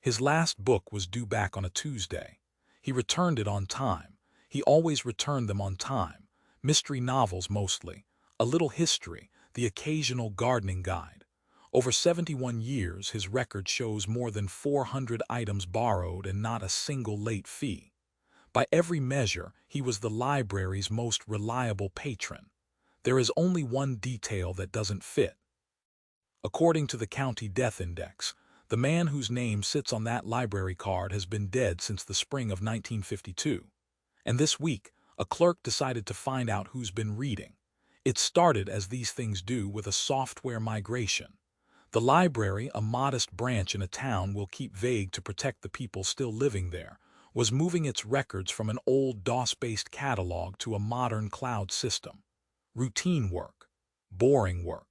His last book was due back on a Tuesday. He returned it on time. He always returned them on time. Mystery novels mostly, a little history, the occasional gardening guide. Over 71 years, his record shows more than 400 items borrowed and not a single late fee. By every measure, he was the library's most reliable patron. There is only one detail that doesn't fit. According to the County Death Index, the man whose name sits on that library card has been dead since the spring of 1952. And this week, a clerk decided to find out who's been reading. It started, as these things do, with a software migration. The library, a modest branch in a town will keep vague to protect the people still living there, was moving its records from an old DOS-based catalog to a modern cloud system. Routine work. Boring work.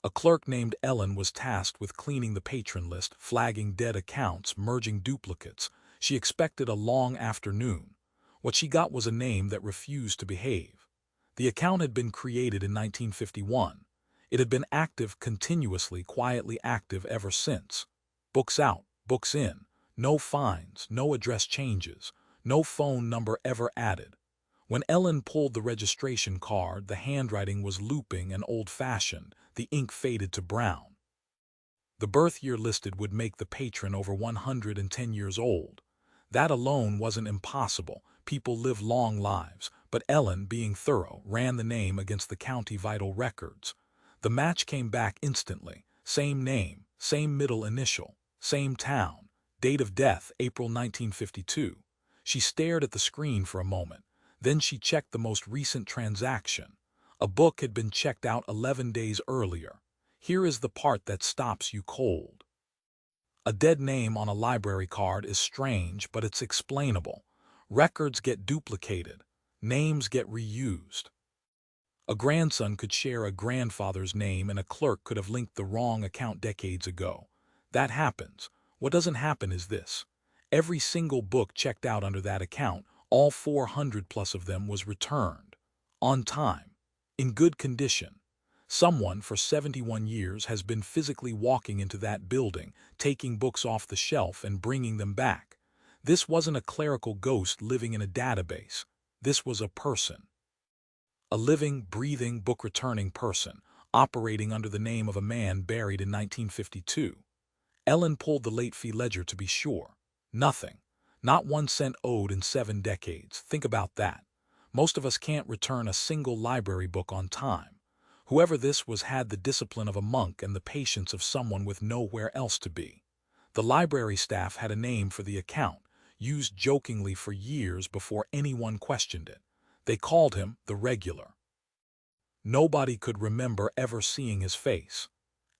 A clerk named Ellen was tasked with cleaning the patron list, flagging dead accounts, merging duplicates. She expected a long afternoon. What she got was a name that refused to behave. The account had been created in 1951. It had been active continuously, quietly active ever since. Books out, books in, no fines, no address changes, no phone number ever added. When Ellen pulled the registration card, the handwriting was looping and old-fashioned, the ink faded to brown. The birth year listed would make the patron over 110 years old. That alone wasn't impossible. People live long lives, but Ellen, being thorough, ran the name against the county vital records. The match came back instantly. Same name, same middle initial, same town. Date of death, April 1952. She stared at the screen for a moment. Then she checked the most recent transaction. A book had been checked out 11 days earlier. Here is the part that stops you cold. A dead name on a library card is strange, but it's explainable. Records get duplicated. Names get reused. A grandson could share a grandfather's name, and a clerk could have linked the wrong account decades ago. That happens. What doesn't happen is this. Every single book checked out under that account, all 400 plus of them, was returned. On time. In good condition. Someone for 71 years has been physically walking into that building, taking books off the shelf and bringing them back. This wasn't a clerical ghost living in a database. This was a person. A living, breathing, book-returning person, operating under the name of a man buried in 1952. Ellen pulled the late fee ledger to be sure. Nothing. Not 1 cent owed in 7 decades. Think about that. Most of us can't return a single library book on time. Whoever this was had the discipline of a monk and the patience of someone with nowhere else to be. The library staff had a name for the account, used jokingly for years before anyone questioned it. They called him the Regular. Nobody could remember ever seeing his face.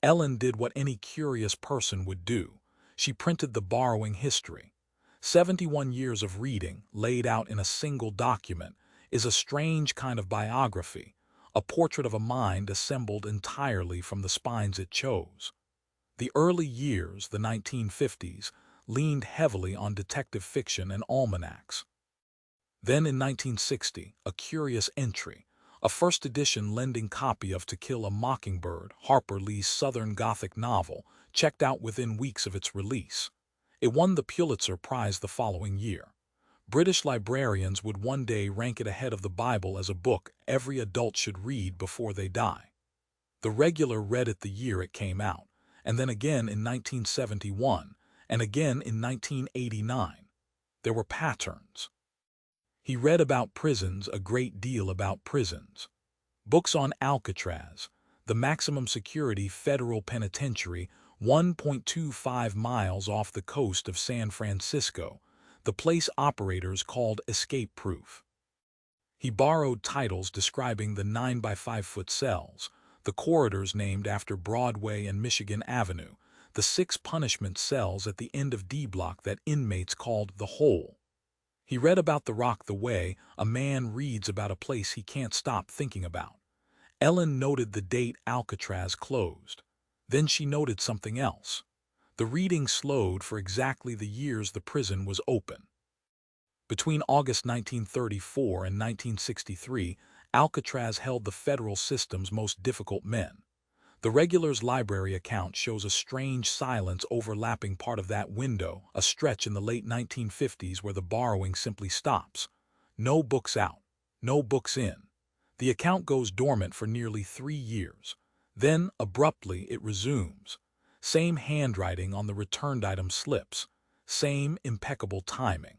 Ellen did what any curious person would do. She printed the borrowing history. 71 years of reading, laid out in a single document, is a strange kind of biography, a portrait of a mind assembled entirely from the spines it chose. The early years, the 1950s, leaned heavily on detective fiction and almanacs. Then in 1960, a curious entry, a first edition lending copy of To Kill a Mockingbird, Harper Lee's Southern Gothic novel, checked out within weeks of its release. It won the Pulitzer Prize the following year. British librarians would one day rank it ahead of the Bible as a book every adult should read before they die. The Regular read it the year it came out, and then again in 1971, and again in 1989. There were patterns. He read about prisons, a great deal about prisons. Books on Alcatraz, the maximum security federal penitentiary, 1.25 miles off the coast of San Francisco, the place operators called escape-proof. He borrowed titles describing the 9 by 5 foot cells, the corridors named after Broadway and Michigan Avenue, the 6 punishment cells at the end of D Block that inmates called the Hole. He read about the Rock the way a man reads about a place he can't stop thinking about. Ellen noted the date Alcatraz closed. Then she noted something else. The reading slowed for exactly the years the prison was open. Between August 1934 and 1963, Alcatraz held the federal system's most difficult men. The regular's library account shows a strange silence overlapping part of that window, a stretch in the late 1950s where the borrowing simply stops. No books out, no books in. The account goes dormant for nearly 3 years. Then, abruptly, it resumes. Same handwriting on the returned item slips. Same impeccable timing.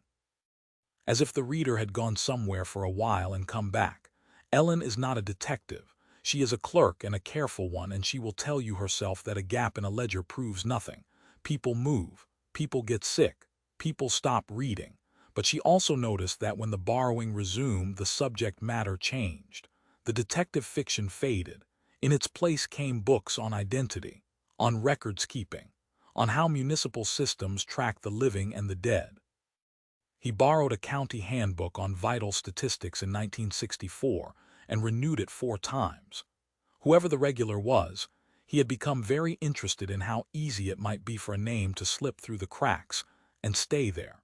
As if the reader had gone somewhere for a while and come back. Ellen is not a detective. She is a clerk and a careful one, and she will tell you herself that a gap in a ledger proves nothing. People move. People get sick. People stop reading. But she also noticed that when the borrowing resumed, the subject matter changed. The detective fiction faded. In its place came books on identity, on records keeping, on how municipal systems track the living and the dead. He borrowed a county handbook on vital statistics in 1964 and renewed it 4 times. Whoever the regular was, he had become very interested in how easy it might be for a name to slip through the cracks and stay there.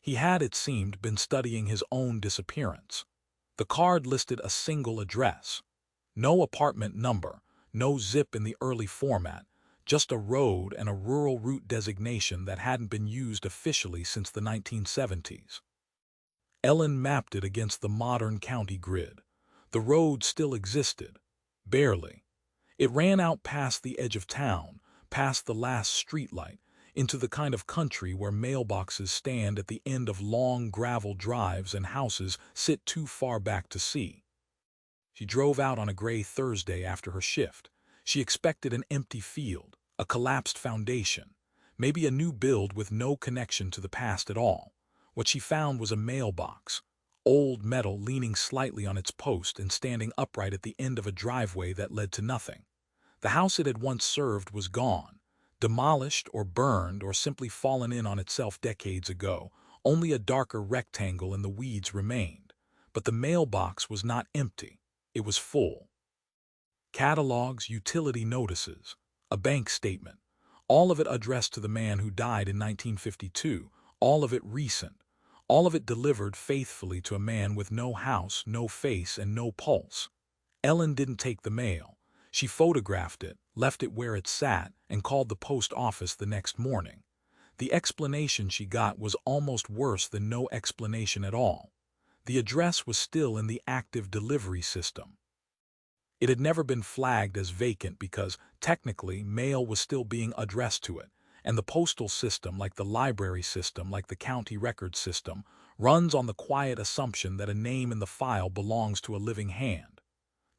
He had, it seemed, been studying his own disappearance. The card listed a single address. No apartment number, no zip in the early format, just a road and a rural route designation that hadn't been used officially since the 1970s. Ellen mapped it against the modern county grid. The road still existed. Barely. It ran out past the edge of town, past the last streetlight, into the kind of country where mailboxes stand at the end of long gravel drives and houses sit too far back to see. She drove out on a gray Thursday after her shift. She expected an empty field, a collapsed foundation, maybe a new build with no connection to the past at all. What she found was a mailbox, old metal leaning slightly on its post and standing upright at the end of a driveway that led to nothing. The house it had once served was gone, demolished or burned or simply fallen in on itself decades ago. Only a darker rectangle in the weeds remained. But the mailbox was not empty. It was full. Catalogs, utility notices, a bank statement, all of it addressed to the man who died in 1952, all of it recent, all of it delivered faithfully to a man with no house, no face, and no pulse. Ellen didn't take the mail. She photographed it, left it where it sat, and called the post office the next morning. The explanation she got was almost worse than no explanation at all. The address was still in the active delivery system. It had never been flagged as vacant because, technically, mail was still being addressed to it, and the postal system, like the library system, like the county record system, runs on the quiet assumption that a name in the file belongs to a living hand.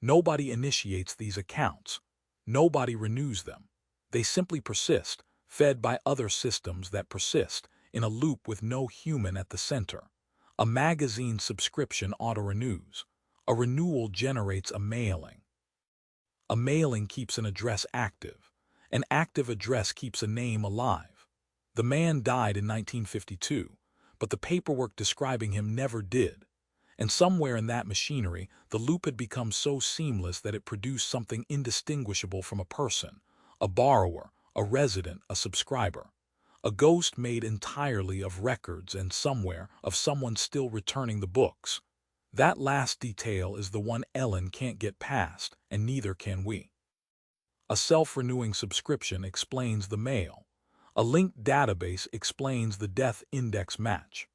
Nobody initiates these accounts. Nobody renews them. They simply persist, fed by other systems that persist, in a loop with no human at the center. A magazine subscription auto-renews. A renewal generates a mailing. A mailing keeps an address active. An active address keeps a name alive. The man died in 1952, but the paperwork describing him never did. And somewhere in that machinery, the loop had become so seamless that it produced something indistinguishable from a person, a borrower, a resident, a subscriber. A ghost made entirely of records and somewhere of someone still returning the books. That last detail is the one Ellen can't get past, and neither can we. A self-renewing subscription explains the mail. A linked database explains the death index match.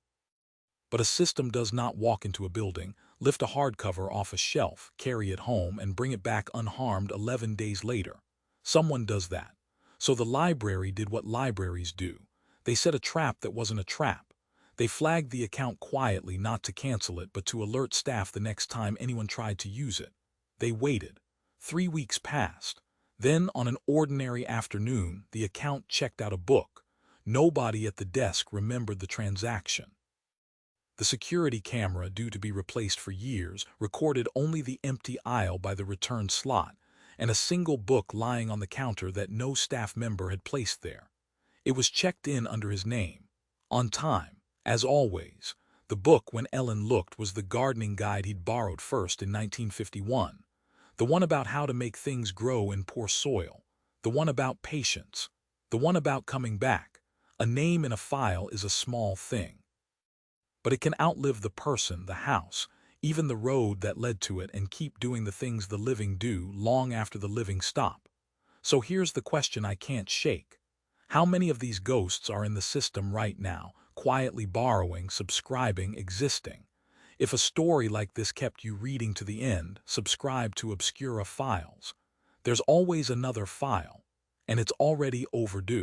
But a system does not walk into a building, lift a hardcover off a shelf, carry it home, and bring it back unharmed 11 days later. Someone does that. So the library did what libraries do. They set a trap that wasn't a trap. They flagged the account quietly, not to cancel it, but to alert staff the next time anyone tried to use it. They waited. 3 weeks passed. Then, on an ordinary afternoon, the account checked out a book. Nobody at the desk remembered the transaction. The security camera, due to be replaced for years, recorded only the empty aisle by the return slot, and a single book lying on the counter that no staff member had placed there. It was checked in under his name. On time, as always. The book, when Ellen looked, was the gardening guide he'd borrowed first in 1951. The one about how to make things grow in poor soil. The one about patience. The one about coming back. A name in a file is a small thing. But it can outlive the person, the house, even the road that led to it, and keep doing the things the living do long after the living stop. So here's the question I can't shake. How many of these ghosts are in the system right now, quietly borrowing, subscribing, existing? If a story like this kept you reading to the end, subscribe to Obscura Files. There's always another file, and it's already overdue.